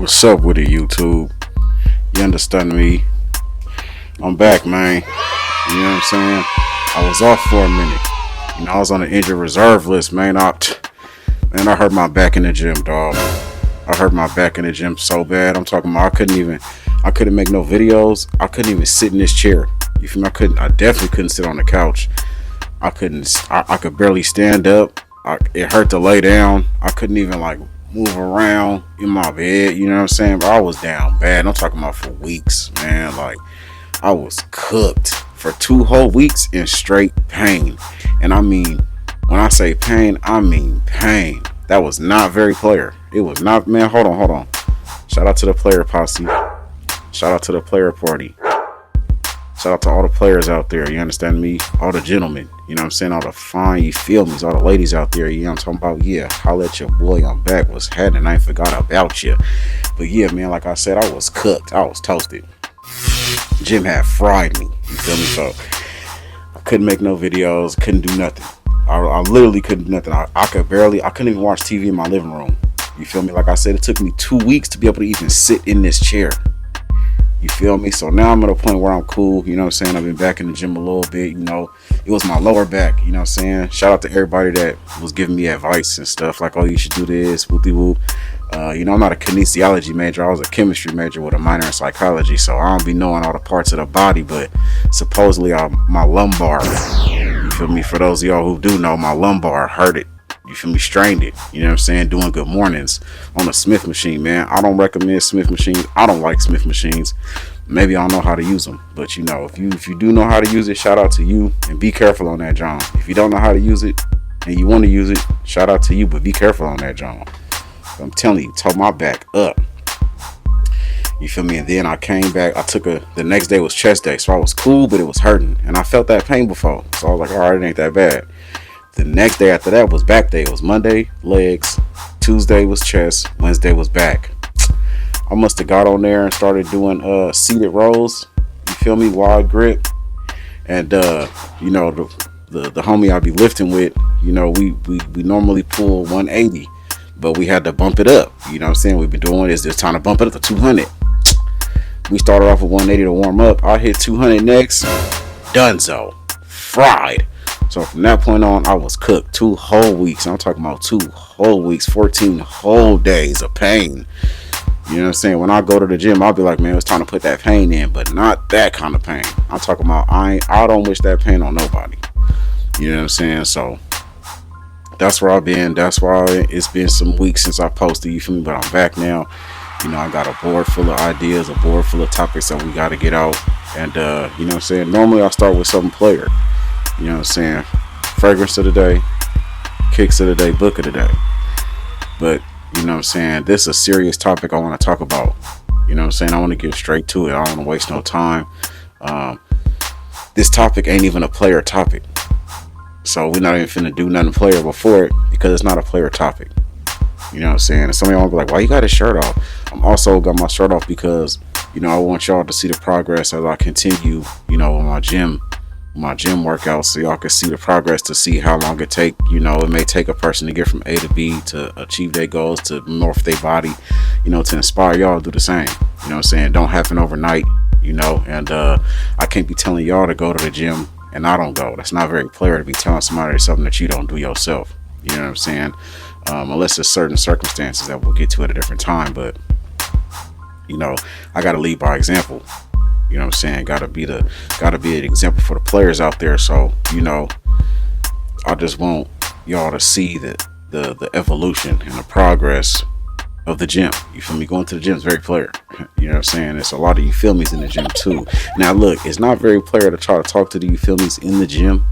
What's up with it, YouTube? You understand me? I'm back, man. You know what I'm saying? I was off for a minute. I was on the injured reserve list, man. I hurt my back in the gym, dog. I hurt my back in the gym so bad. I'm talking about I couldn't make no videos. I couldn't even sit in this chair. You feel me? I definitely couldn't sit on the couch. I could barely stand up. It hurt to lay down. I couldn't even move around in my bed, you know what I'm saying? But I was down bad. I'm talking about for weeks, man. I was cooked for 2 whole weeks in straight pain. And I mean, when I say pain, I mean pain. That was not very player. It was not, man. Hold on. Shout out to the player posse. Shout out to the player party. Shout out to all the players out there, you understand me? All the gentlemen, you know what I'm saying? All the fine, you feel me? All the ladies out there, you know what I'm talking about? Yeah, holla at your boy, I'm back. What's happening? I ain't forgot about you. But yeah, man, like I said, I was cooked. I was toasted. Jim had fried me, you feel me? So I couldn't make no videos, couldn't do nothing. I literally couldn't do nothing. I couldn't even watch TV in my living room. You feel me? Like I said, it took me 2 weeks to be able to even sit in this chair. You feel me? So now I'm at a point where I'm cool. You know what I'm saying? I've been back in the gym a little bit. It was my lower back. You know what I'm saying? Shout out to everybody that was giving me advice and stuff. Like, oh, you should do this, whoopty whoop. I'm not a kinesiology major. I was a chemistry major with a minor in psychology. So I don't be knowing all the parts of the body. But supposedly my lumbar, you feel me? For those of y'all who do know, my lumbar hurt it. You feel me? Strained it. You know what I'm saying? Doing good mornings on a Smith machine, man. I don't recommend Smith machines. I don't like Smith machines. Maybe I don't know how to use them. But if you do know how to use it, shout out to you. And be careful on that, John. If you don't know how to use it and you want to use it, shout out to you. But be careful on that, John. I'm telling you, tore my back up. You feel me? And then I came back. The next day was chest day. So I was cool, but it was hurting. And I felt that pain before. So I was like, all right, it ain't that bad. The next day after that was back day. It was Monday, legs. Tuesday was chest. Wednesday was back. I must have got on there and started doing seated rows. You feel me? Wide grip. And the homie I be lifting with, we normally pull 180, but we had to bump it up. You know what I'm saying? We've been doing this time to bump it up to 200. We started off with 180 to warm up. I hit 200 next. Dunzo. Fried. So from that point on, I was cooked 2 whole weeks. I'm talking about 2 whole weeks, 14 whole days of pain. You know what I'm saying? When I go to the gym, I'll be like, man, it's time to put that pain in, but not that kind of pain. I'm talking about I don't wish that pain on nobody. You know what I'm saying? So that's where I've been. That's why it's been some weeks since I posted. You feel me? But I'm back now. I got a board full of ideas, a board full of topics that we got to get out. And you know what I'm saying? Normally I start with something player. You know what I'm saying? Fragrance of the day, kicks of the day, book of the day. But, you know what I'm saying? This is a serious topic I want to talk about. You know what I'm saying? I want to get straight to it. I don't want to waste no time. This topic ain't even a player topic. So we're not even finna do nothing player before it because it's not a player topic. You know what I'm saying? And some of y'all be like, why you got his shirt off? I'm also got my shirt off because, I want y'all to see the progress as I continue, with my gym workouts, so y'all can see the progress, to see how long it take. It may take a person to get from A to B to achieve their goals, to morph their body, to inspire y'all to do the same. You know what I'm saying? Don't happen overnight, and I can't be telling y'all to go to the gym and I don't go. That's not very player to be telling somebody something that you don't do yourself. You know what I'm saying? Unless there's certain circumstances that we'll get to at a different time. But I gotta lead by example. You know what I'm saying? Gotta be an example for the players out there. So, I just want y'all to see the evolution and the progress of the gym. You feel me? Going to the gym is very player. You know what I'm saying? There's a lot of you feel me's in the gym too. Now look, it's not very player to try to talk to the you feel me's in the gym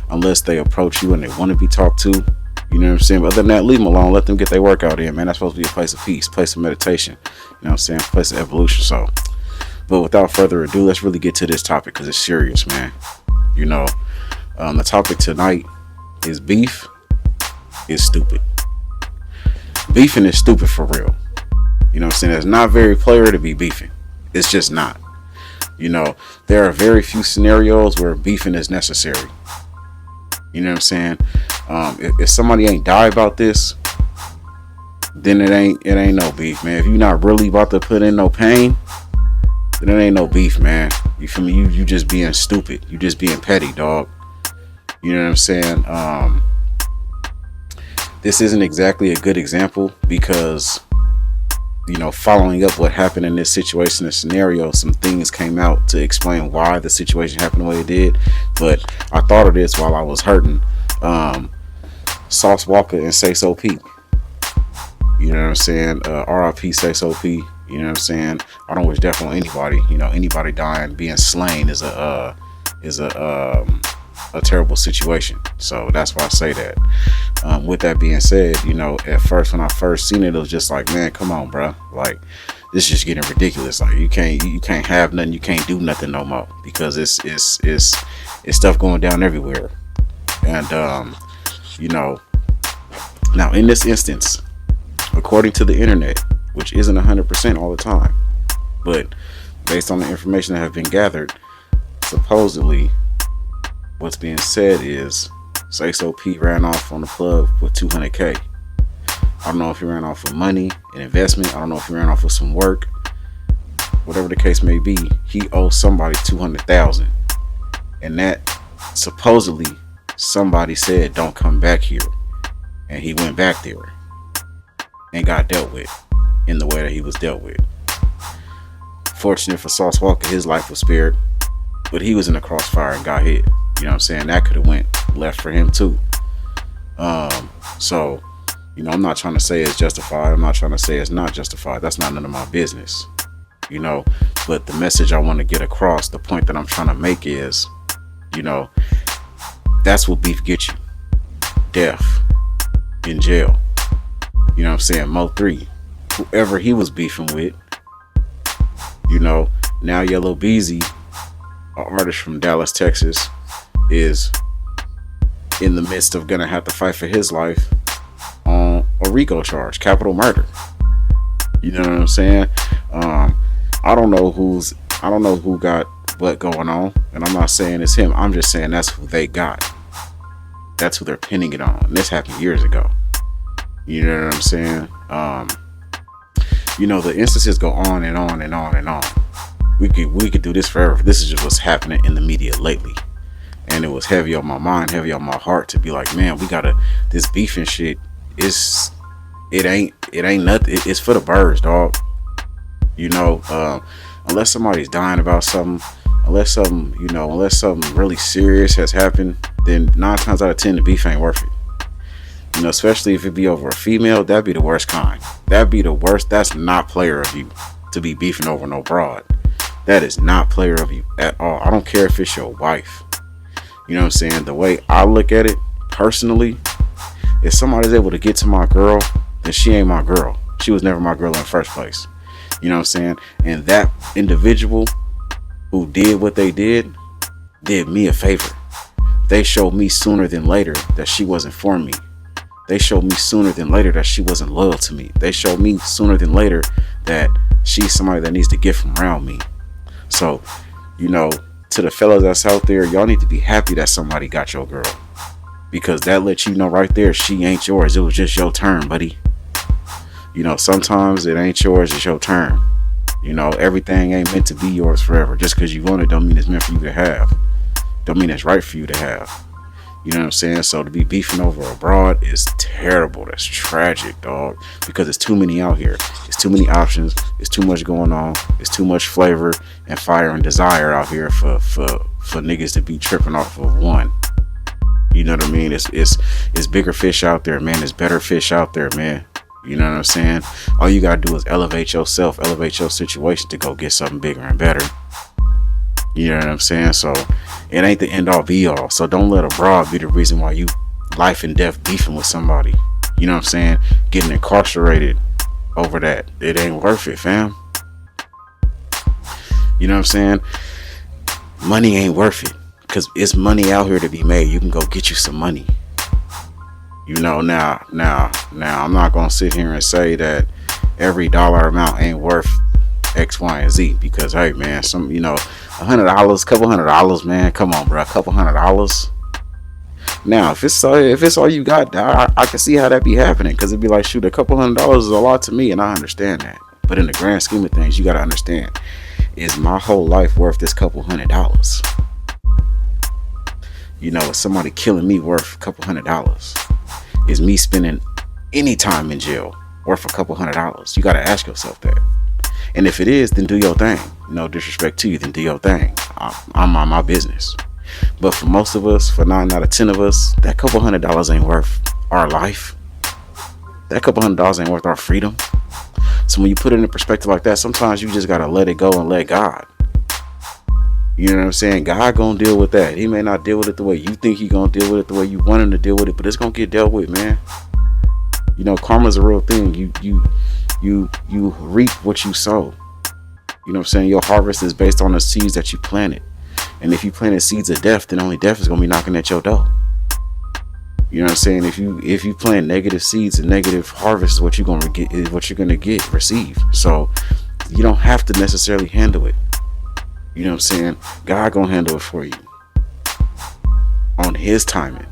unless they approach you and they want to be talked to. You know what I'm saying? But other than that, leave them alone. Let them get their workout in, man. That's supposed to be a place of peace, place of meditation. You know what I'm saying? Place of evolution. So, but without further ado, let's really get to this topic because it's serious, man. The topic tonight is beef is stupid. Beefing is stupid for real. You know what I'm saying? It's not very player to be beefing. It's just not. There are very few scenarios where beefing is necessary. You know what I'm saying? If somebody ain't die about this, then it ain't no beef, man. If you're not really about to put in no pain, then it ain't no beef, man. You feel me? You just being stupid. You just being petty, dog. You know what I'm saying? This isn't exactly a good example because, following up what happened in this situation and scenario, some things came out to explain why the situation happened the way it did. But I thought of this while I was hurting. Sauce Walka and Say So P. You know what I'm saying? RIP Say So P. You know what I'm saying? I don't wish death on anybody. Anybody dying, being slain is a terrible situation. So that's why I say that. With that being said, at first when I first seen it was just like, man, come on, bro. Like, this is just getting ridiculous. Like, you can't have nothing, you can't do nothing no more because it's stuff going down everywhere. And now in this instance, according to the internet, which isn't 100% all the time, but based on the information that have been gathered, supposedly what's being said is Say So P ran off on the plug with 200K. I don't know if he ran off with money, an investment. I don't know if he ran off with some work. Whatever the case may be, he owes somebody 200,000, and that supposedly somebody said don't come back here, and he went back there and got dealt with in the way that he was dealt with. Fortunate for Sauce Walka, his life was spared, but he was in the crossfire and got hit. You know what I'm saying? That could have went left for him too. So, I'm not trying to say it's justified. I'm not trying to say it's not justified. That's not none of my business. But the message I want to get across, the point that I'm trying to make is, that's what beef gets you. Death. In jail. You know what I'm saying? Mo3. Whoever he was beefing with. Now Yellow Beezy, an artist from Dallas, Texas, is in the midst of gonna have to fight for his life on a RICO charge, capital murder. You know what I'm saying? I don't know who got what going on, and I'm not saying it's him. I'm just saying that's who they got. That's who they're pinning it on. And this happened years ago. You know what I'm saying? The instances go on and on and on and on. We could do this forever. This is just what's happening in the media lately. And it was heavy on my mind, heavy on my heart to be like, man, this beef and shit it ain't nothing. It's for the birds, dog. Unless somebody's dying about something, unless something really serious has happened, then 9 times out of 10 the beef ain't worth it. Especially if it be over a female, that'd be the worst kind. That'd be the worst. That's not player of you to be beefing over no broad. That is not player of you at all. I don't care if it's your wife. You know what I'm saying? The way I look at it personally, if somebody's able to get to my girl, then she ain't my girl. She was never my girl in the first place. You know what I'm saying? And that individual who did what they did me a favor. They showed me sooner than later that she wasn't for me. They showed me sooner than later that she wasn't loyal to me. They showed me sooner than later that she's somebody that needs to get from around me. So, to the fellas that's out there, y'all need to be happy that somebody got your girl. Because that lets you know right there, she ain't yours. It was just your turn, buddy. Sometimes it ain't yours, it's your turn. Everything ain't meant to be yours forever. Just because you want it don't mean it's meant for you to have. Don't mean it's right for you to have. You know what I'm saying? So to be beefing over a broad is terrible. That's tragic, dog. Because it's too many out here. It's too many options. It's too much going on. It's too much flavor and fire and desire out here for niggas to be tripping off of one. You know what I mean? It's bigger fish out there, man. It's better fish out there, man. You know what I'm saying? All you gotta do is elevate yourself, elevate your situation to go get something bigger and better. You know what I'm saying? So it ain't the end all be all. So don't let a broad be the reason why you life and death beefing with somebody. You know what I'm saying? Getting incarcerated over that. It ain't worth it, fam. You know what I'm saying? Money ain't worth it. Because it's money out here to be made. You can go get you some money. Now, I'm not going to sit here and say that every dollar amount ain't worth X, Y, and Z. Because, hey, man, $100, $200, man. Come on, bro. $200. Now, if it's all you got, I can see how that be happening, because it'd be like, shoot, a couple $100 is a lot to me, and I understand that. But in the grand scheme of things, you gotta understand, is my whole life worth this couple $100? You know, is somebody killing me worth a couple $100? Is me spending any time in jail worth a couple $100? You gotta ask yourself that. And if it is, then do your thing. No disrespect to you, then do your thing. I'm on my business. But for most of us, for 9 out of 10 of us, that couple $100 ain't worth our life. That couple $100 ain't worth our freedom. So when you put it in perspective like that, sometimes you just gotta let it go and let God. You know what I'm saying? God gonna deal with that. He may not deal with it the way you think he gonna deal with it, the way you want him to deal with it, but it's gonna get dealt with, man. You know, karma's a real thing. You reap what you sow. You know what I'm saying? Your harvest is based on the seeds that you planted. And if you planted seeds of death, then only death is gonna be knocking at your door. You know what I'm saying? If you plant negative seeds and negative harvest is what you're gonna get, is what you're gonna receive. So you don't have to necessarily handle it. You know what I'm saying? God gonna handle it for you on his timing.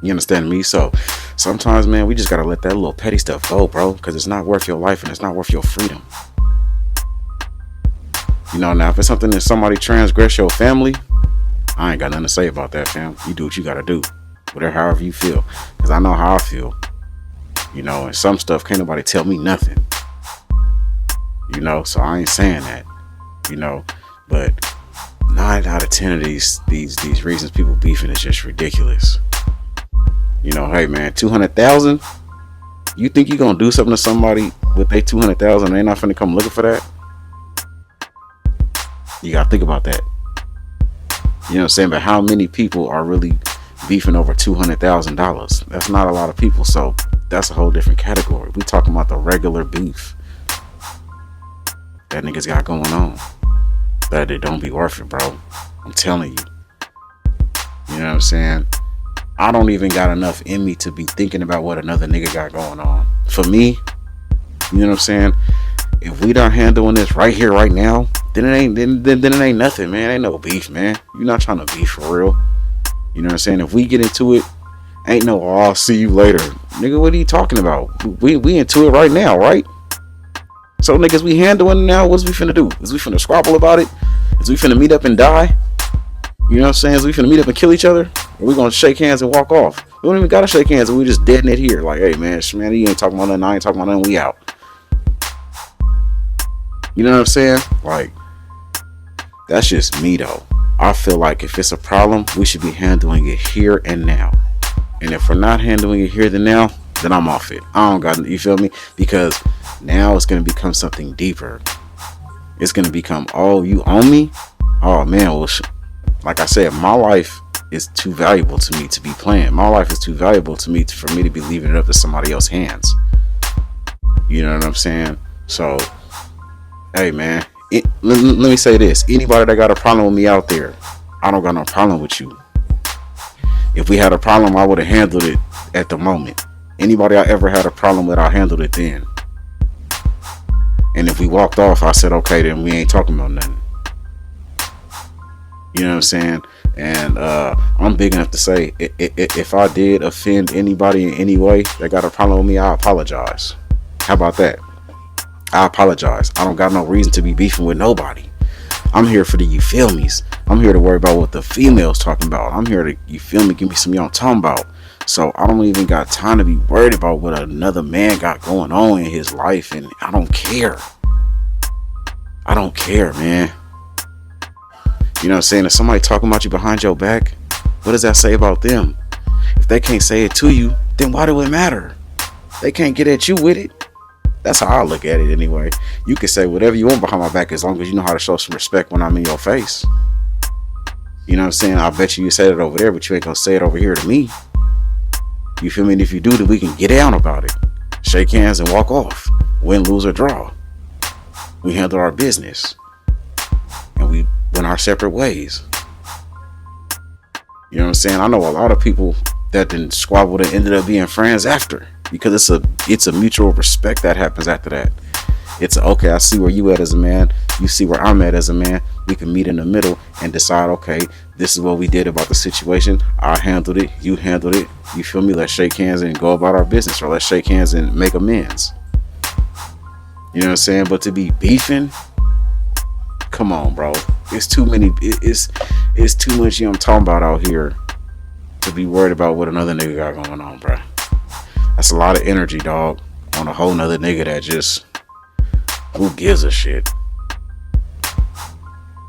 You understand me? So sometimes, man, we just gotta let that little petty stuff go, bro, because it's not worth your life and it's not worth your freedom. You know, now if it's something that somebody transgress your family, I ain't got nothing to say about that, fam. You do what you gotta do, whatever, however you feel, because I know how I feel. You know, and some stuff can't nobody tell me nothing. You know, so I ain't saying that. You know, but 9 out of 10 of these reasons people beefing is just ridiculous. You know, hey man, 200,000. You think you gonna do something to somebody with their 200,000? They not finna come looking for that. You gotta think about that. You know what I'm saying? But how many people are really beefing over $200,000? That's not a lot of people. So that's a whole different category. We talking about the regular beef that niggas got going on. That it don't be worth it, bro. I'm telling you. You know what I'm saying? I don't even got enough in me to be thinking about what another nigga got going on. For me, you know what I'm saying? If we not handling this right here, right now, then it ain't nothing, man. Ain't no beef, man. You're not trying to beef for real. You know what I'm saying? If we get into it, ain't no, oh, I'll see you later. Nigga, what are you talking about? We into it right now, right? So niggas, we handling now. What's we finna do? Is we finna squabble about it? Is we finna meet up and die? You know what I'm saying? Is we finna meet up and kill each other? Or we gonna shake hands and walk off? We don't even gotta shake hands, and we just dead in it here. Like, hey man, you ain't talking about nothing. I ain't talking about nothing. We out. You know what I'm saying? Like, that's just me though. I feel like if it's a problem, we should be handling it here and now. And if we're not handling it here and now, then I'm off it. I don't got, you feel me? Because now it's going to become something deeper. It's going to become, oh, you own me? Oh man, well, like I said, my life is too valuable to me to be playing. My life is too valuable to me for me to be leaving it up to somebody else's hands. You know what I'm saying? So, hey man, let me say this. Anybody that got a problem with me out there, I don't got no problem with you. If we had a problem, I would have handled it at the moment. Anybody I ever had a problem with, I handled it then. And if we walked off, I said, okay, then we ain't talking about nothing. You know what I'm saying? And I'm big enough to say, if I did offend anybody in any way that got a problem with me, I apologize. How about that? I apologize. I don't got no reason to be beefing with nobody. I'm here for the you feel me's. I'm here to worry about what the females talking about. I'm here to, you feel me, give me some y'all talking about. So I don't even got time to be worried about what another man got going on in his life, and I don't care. I don't care, man. You know what I'm saying? If somebody talking about you behind your back, what does that say about them? If they can't say it to you, then why do it matter? They can't get at you with it. That's how I look at it anyway. You can say whatever you want behind my back as long as you know how to show some respect when I'm in your face. You know what I'm saying? I bet you said it over there, but you ain't gonna say it over here to me. You feel me? And if you do, then we can get down about it. Shake hands and walk off. Win, lose, or draw. We handle our business. And we went our separate ways. You know what I'm saying? I know a lot of people that didn't squabble and ended up being friends after. Because it's a mutual respect that happens after that. It's okay, I see where you at as a man, you see where I'm at as a man. We can meet in the middle and decide, okay, this is what we did about the situation. I handled it, you handled it. You feel me? Let's shake hands and go about our business, or let's shake hands and make amends. You know what I'm saying? But to be beefing, come on, bro. It's too many. It's too much. You know what I'm talking about out here to be worried about what another nigga got going on, bro. That's a lot of energy, dog, on a whole nother nigga that just, who gives a shit?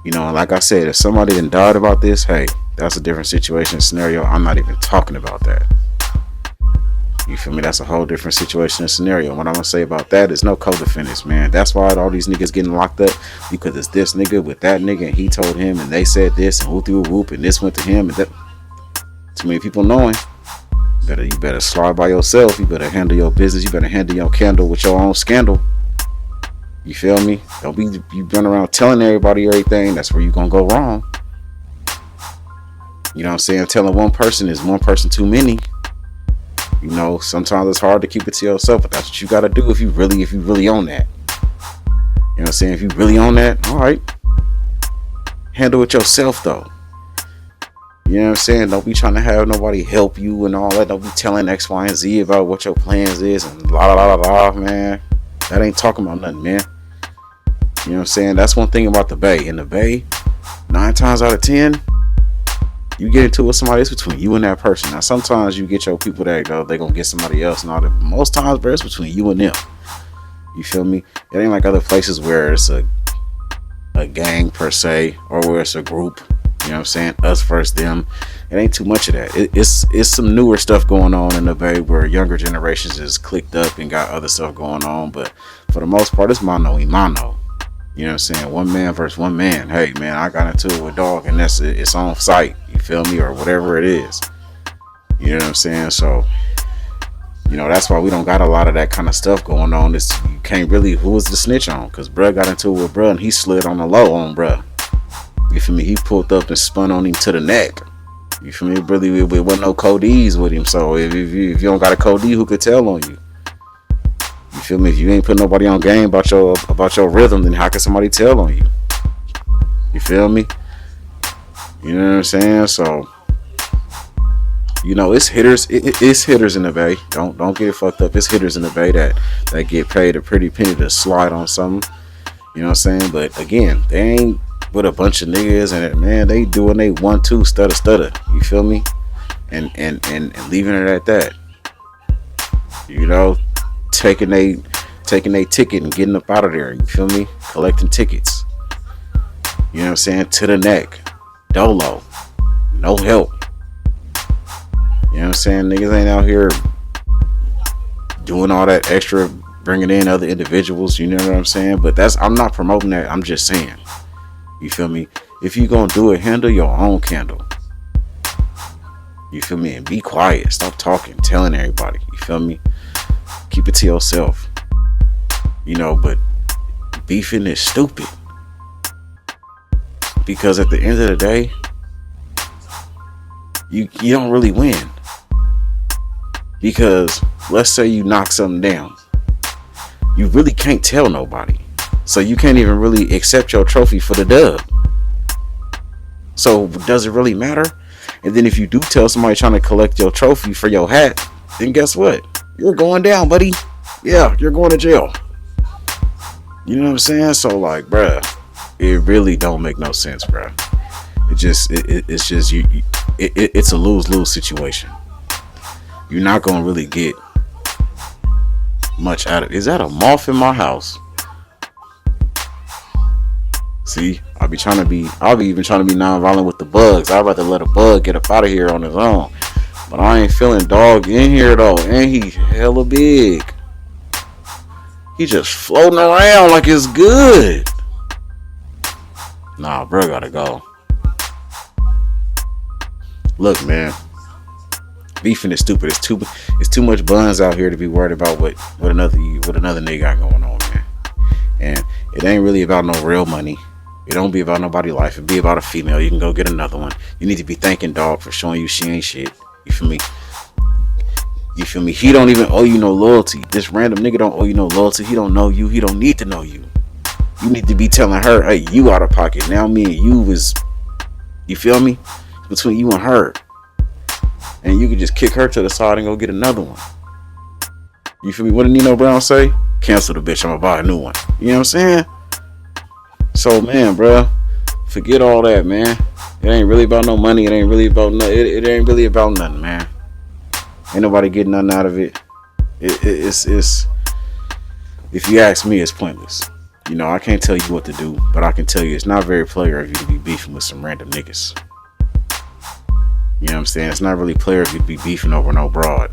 You know, like I said, if somebody done died about this, hey, that's a different situation, scenario. I'm not even talking about that. You feel me? That's a whole different situation and scenario. What I'm gonna say about that is no co-defendants, man. That's why all these niggas getting locked up, because it's this nigga with that nigga, and he told him, and they said this, and whoop, and this went to him, and that. Too many people knowing. You better slide by yourself. You better handle your business. You better handle your candle with your own scandal. You feel me? Don't be you run around telling everybody everything. That's where you gonna go wrong. You know what I'm saying? Telling one person is one person too many. You know, sometimes it's hard to keep it to yourself, but that's what you gotta do if you really on that. You know what I'm saying? If you really on that, all right. Handle it yourself though. You know what I'm saying? Don't be trying to have nobody help you and all that. Don't be telling X, Y, and Z about what your plans is and la la la la, man. That ain't talking about nothing, man. You know what I'm saying? That's one thing about the Bay. In the Bay, 9 times out of 10, you get into it with somebody, it's between you and that person. Now, sometimes you get your people that go, they're going to get somebody else and all that. But most times, bro, it's between you and them. You feel me? It ain't like other places where it's a gang per se, or where it's a group. You know what I'm saying? Us versus them. It ain't too much of that. It's some newer stuff going on in the Bay where younger generations is clicked up and got other stuff going on. But for the most part, it's mano y mano. You know what I'm saying? One man versus one man. Hey, man, I got into it with dog, and that's it. It's on site. You feel me? Or whatever it is. You know what I'm saying? So, you know, that's why we don't got a lot of that kind of stuff going on. It's, you can't really, who was the snitch on? Because bruh got into it with bruh, and he slid on the low on bruh. You feel me? He pulled up and spun on him to the neck. You feel me? Really, it wasn't no codees with him. So if you don't got a codee, who could tell on you? You feel me? If you ain't put nobody on game about your rhythm, then how can somebody tell on you? You feel me? You know what I'm saying? So, you know, it's hitters. It's hitters in the Bay. Don't get it fucked up. It's hitters in the Bay that get paid a pretty penny to slide on something. You know what I'm saying? But again, they ain't with a bunch of niggas, and man, they doing they 1-2 stutter. You feel me? And leaving it at that. You know, taking a ticket and getting up out of there. You feel me? Collecting tickets. You know what I'm saying? To the neck. Dolo. No help. You know what I'm saying? Niggas ain't out here doing all that extra, bringing in other individuals. You know what I'm saying? But I'm not promoting that. I'm just saying. You feel me? If you gonna do it, handle your own candle. You feel me? And be quiet. Stop talking, telling everybody. You feel me? Keep it to yourself. You know, but beefing is stupid. Because at the end of the day, you don't really win. Because let's say you knock something down. You really can't tell nobody. So you can't even really accept your trophy for the dub. So does it really matter? And then if you do tell somebody trying to collect your trophy for your hat, then guess what? You're going down, buddy. Yeah, you're going to jail. You know what I'm saying? So like, bruh, it really don't make no sense, bruh. It's just it's a lose-lose situation. You're not gonna really get much out of it. Is that a moth in my house? See, I'll be even trying to be non-violent with the bugs. I'd rather let a bug get up out of here on his own. But I ain't feeling dog in here though, and he hella big. He just floating around like it's good. Nah, bro, gotta go. Look, man, beefing is stupid. It's too much buns out here to be worried about what another nigga got going on, man. And it ain't really about no real money. It don't be about nobody's life. It be about a female. You can go get another one. You need to be thanking dog for showing you she ain't shit. You feel me? You feel me? He don't even owe you no loyalty. This random nigga don't owe you no loyalty. He don't know you. He don't need to know you. You need to be telling her, hey, you out of pocket. Now me and you was, you feel me? Between you and her. And you can just kick her to the side and go get another one. You feel me? What did Nino Brown say? Cancel the bitch. I'm gonna buy a new one. You know what I'm saying? So, man, bruh, forget all that, man. It ain't really about no money. It ain't really about nothing. It ain't really about nothing, man. Ain't nobody getting nothing out of it. It's if you ask me, it's pointless. You know, I can't tell you what to do, but I can tell you it's not very player of you to be beefing with some random niggas. You know what I'm saying? It's not really player of you to be beefing over no broad.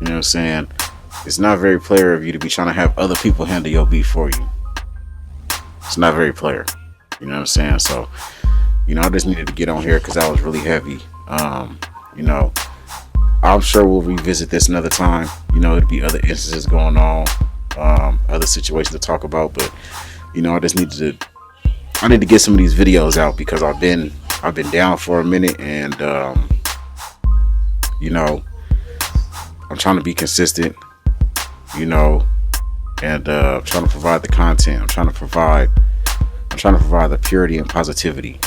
You know what I'm saying? It's not very player of you to be trying to have other people handle your beef for you. It's not very player. You know what I'm saying? So, you know, I just needed to get on here because that was really heavy. You know, I'm sure we'll revisit this another time. You know, it'll be other instances going on, other situations to talk about. But, you know, I need to get some of these videos out because I've been down for a minute, and you know, I'm trying to be consistent, you know, and trying to provide the content. I'm trying to provide the purity and positivity.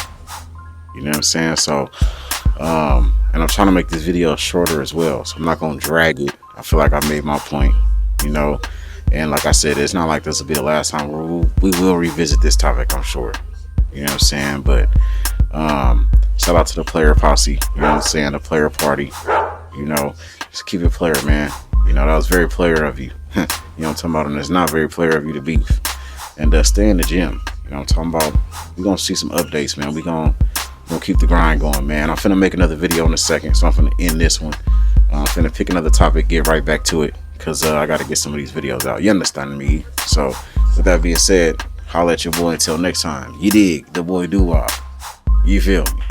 You know what I'm saying? So, and I'm trying to make this video shorter as well. So I'm not gonna drag it. I feel like I made my point, you know. And like I said, it's not like this will be the last time. We will revisit this topic, I'm sure. You know what I'm saying? But shout out to the player posse. You know what I'm saying? The player party. You know, just keep it player, man. You know, that was very player of you. You know what I'm talking about? And it's not very player of you to beef. And stay in the gym. You know what I'm talking about? We're going to see some updates, man. We're going to keep the grind going, man. I'm finna make another video in a second, so I'm finna end this one. I'm finna pick another topic, get right back to it, because I got to get some of these videos out. You understand me? So, with that being said, holla at your boy until next time. You dig? The boy Doo-Wop. You feel me?